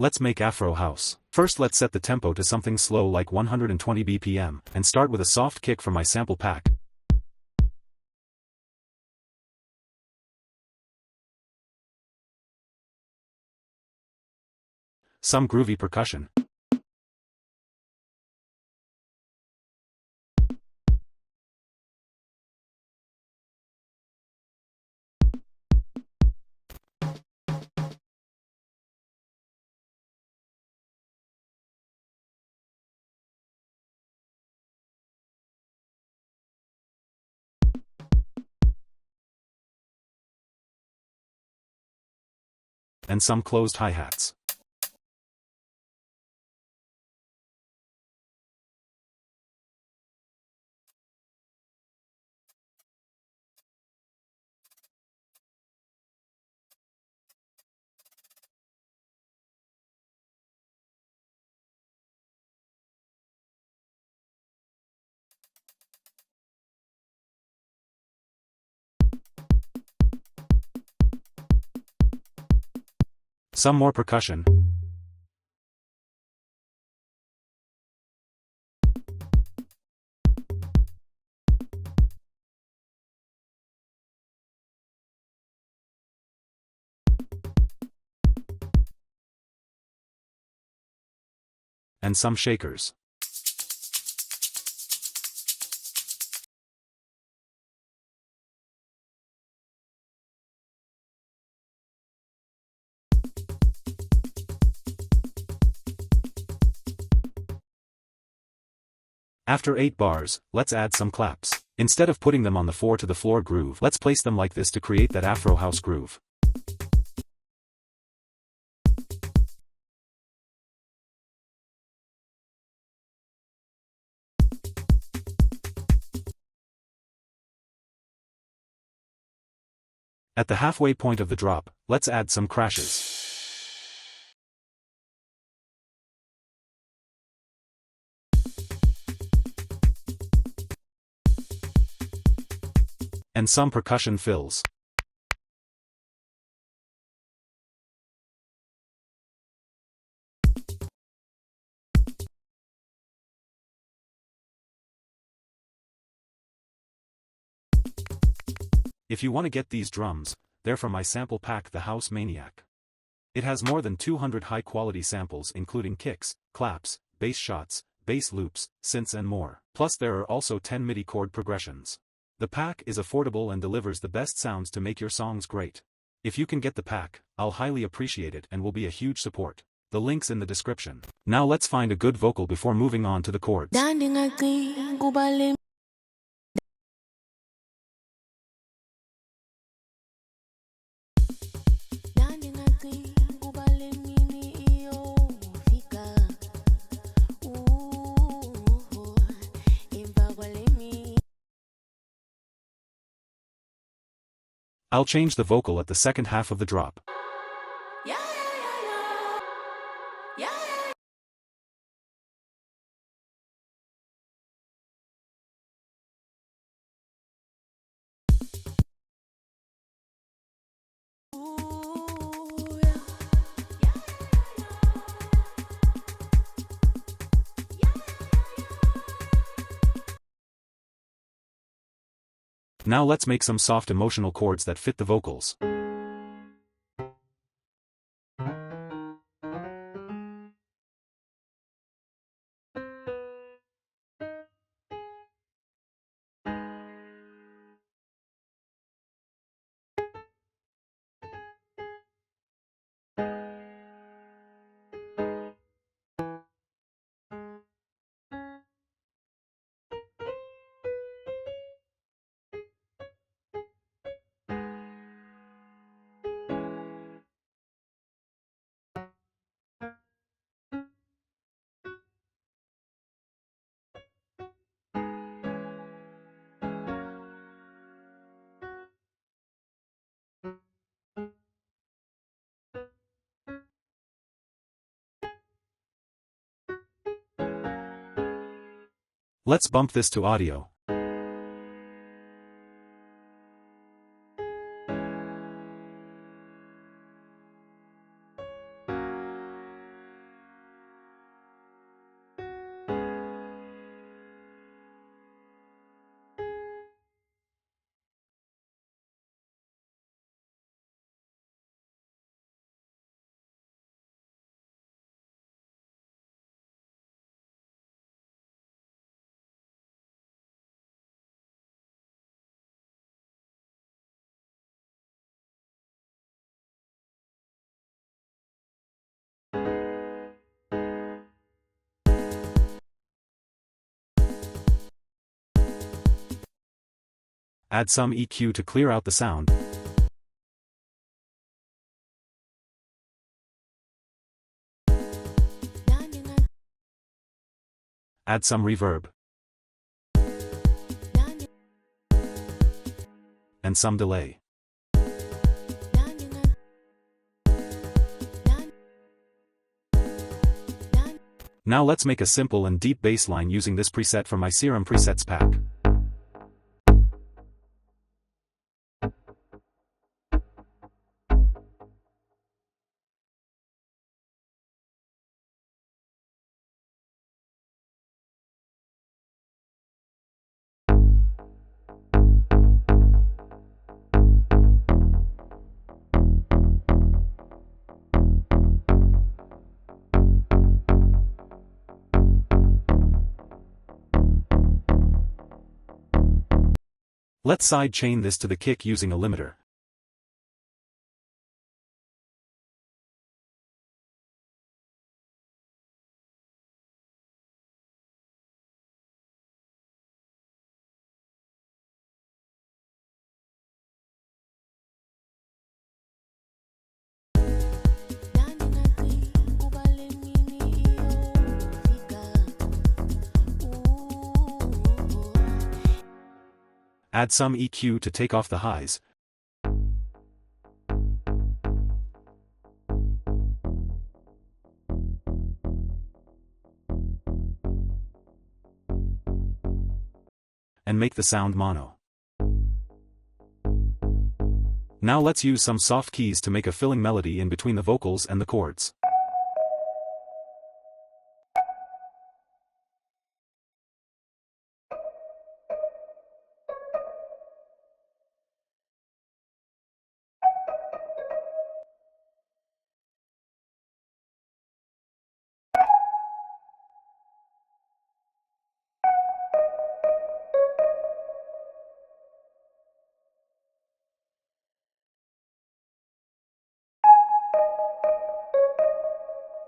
Let's make Afro House. First let's set the tempo to something slow like 120 BPM, and start with a soft kick from my sample pack. Some groovy percussion. And some closed hi-hats. Some more percussion. And some shakers. After 8 bars, let's add some claps. Instead of putting them on the 4 to the floor groove, let's place them like this to create that Afro House groove. At the halfway point of the drop, let's add some crashes. And some percussion fills. If you want to get these drums, they're from my sample pack The House Maniac. It has more than 200 high-quality samples including kicks, claps, bass shots, bass loops, synths and more. Plus there are also 10 MIDI chord progressions. The pack is affordable and delivers the best sounds to make your songs great. If you can get the pack, I'll highly appreciate it and will be a huge support. The link's in the description. Now let's find a good vocal before moving on to the chords. I'll change the vocal at the second half of the drop. Now let's make some soft emotional chords that fit the vocals. Let's bump this to audio. Add some EQ to clear out the sound. Add some reverb. And some delay. Now let's make a simple and deep bass line using this preset from my Serum presets pack. Let's side chain this to the kick using a limiter. Add some EQ to take off the highs. And make the sound mono. Now let's use some soft keys to make a filling melody in between the vocals and the chords.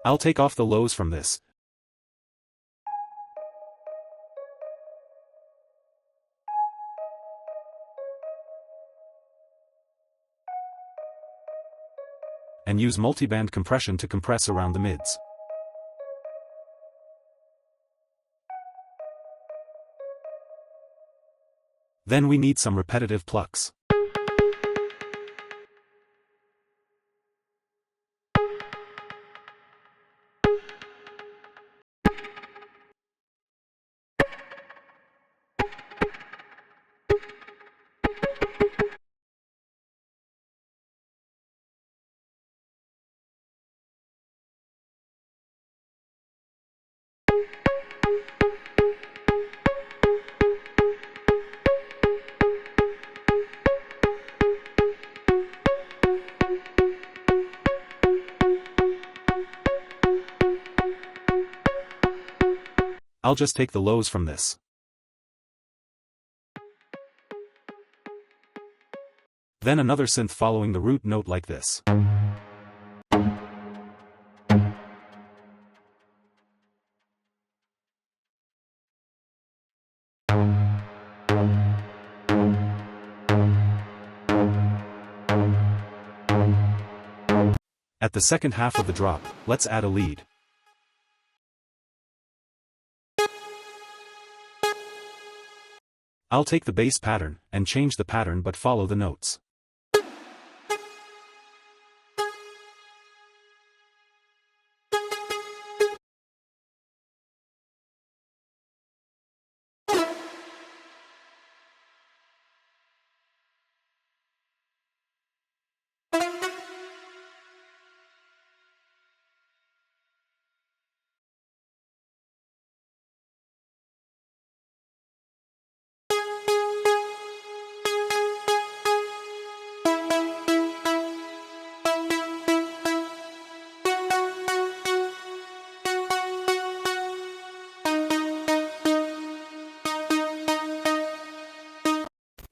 I'll take off the lows from this. And use multiband compression to compress around the mids. Then we need some repetitive plucks. I'll just take the lows from this. Then another synth following the root note like this. At the second half of the drop, let's add a lead. I'll take the bass pattern, and change the pattern but follow the notes.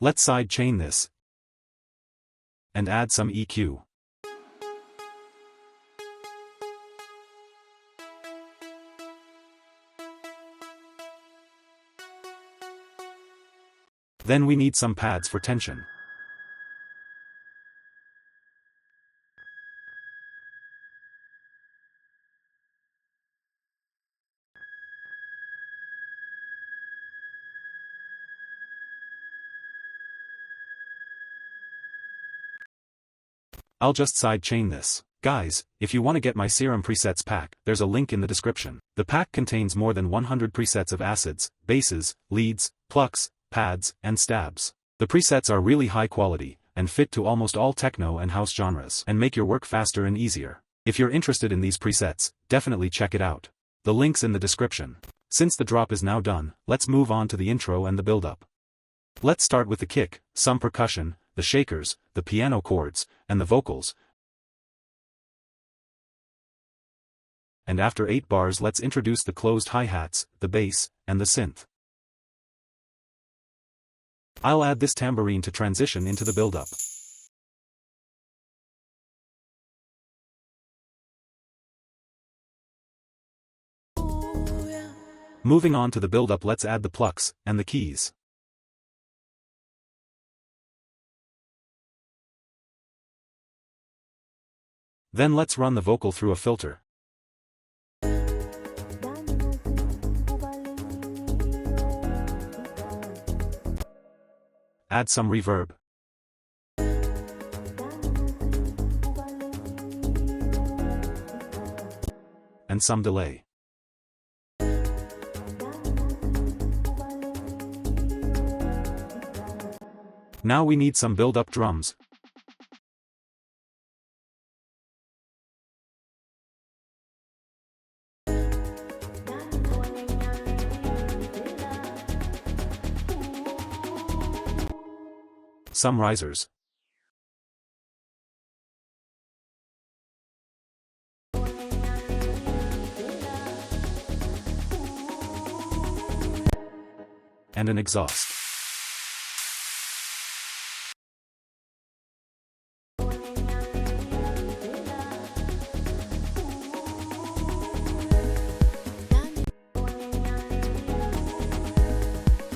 Let's side chain this. And add some EQ. Then we need some pads for tension. I'll just side chain this. Guys, if you want to get my Serum presets pack, there's a link in the description. The pack contains more than 100 presets of acids, bases, leads, plucks, pads, and stabs. The presets are really high quality, and fit to almost all techno and house genres, and make your work faster and easier. If you're interested in these presets, definitely check it out. The link's in the description. Since the drop is now done, let's move on to the intro and the build-up. Let's start with the kick, some percussion, the shakers, the piano chords, and the vocals. And after 8 bars, let's introduce the closed hi-hats, the bass, and the synth. I'll add this tambourine to transition into the build-up. Moving on to the build-up, let's add the plucks and the keys. Then let's run the vocal through a filter. Add some reverb. And some delay. Now we need some build-up drums. Some risers. And an exhaust.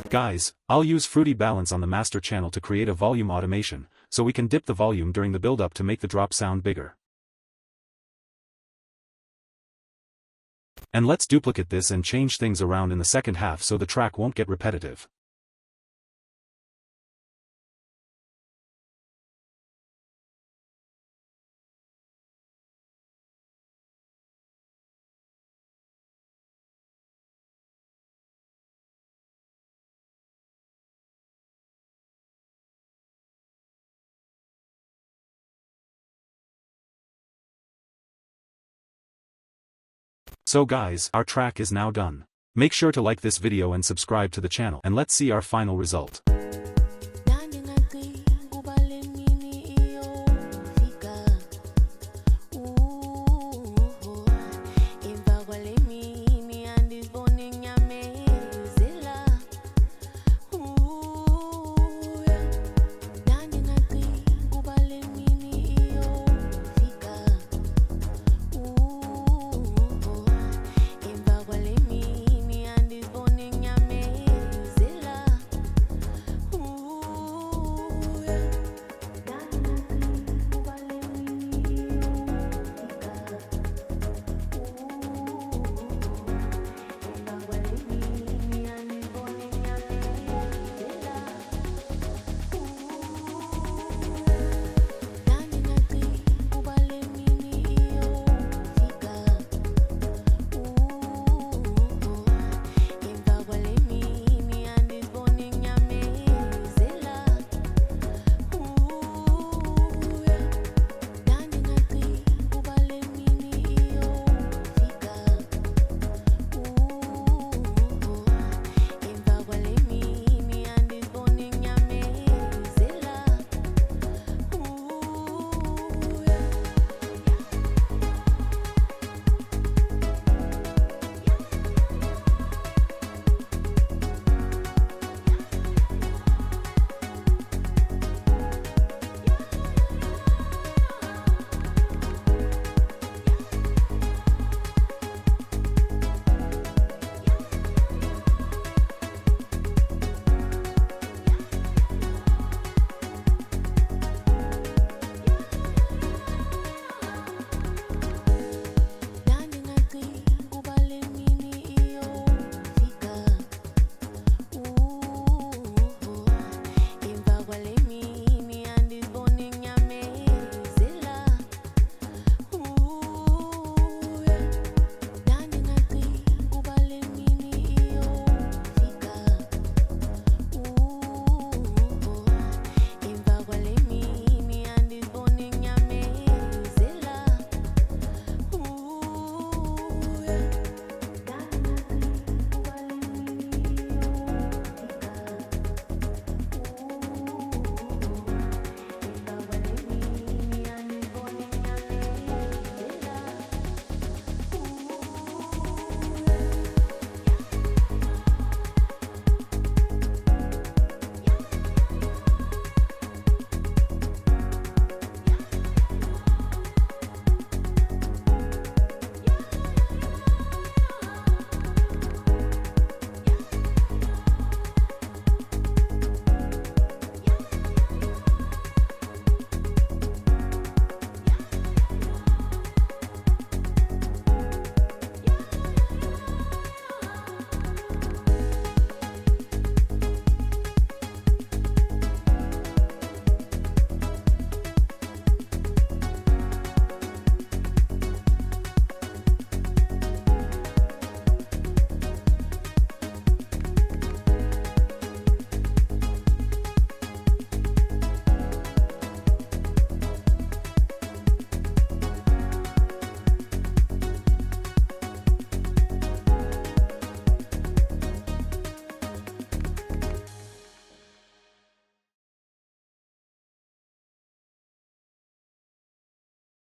Guys, I'll use Fruity Balance on the master channel to create a volume automation, so we can dip the volume during the build-up to make the drop sound bigger. And let's duplicate this and change things around in the second half so the track won't get repetitive. So guys, our track is now done. Make sure to like this video and subscribe to the channel, and let's see our final result.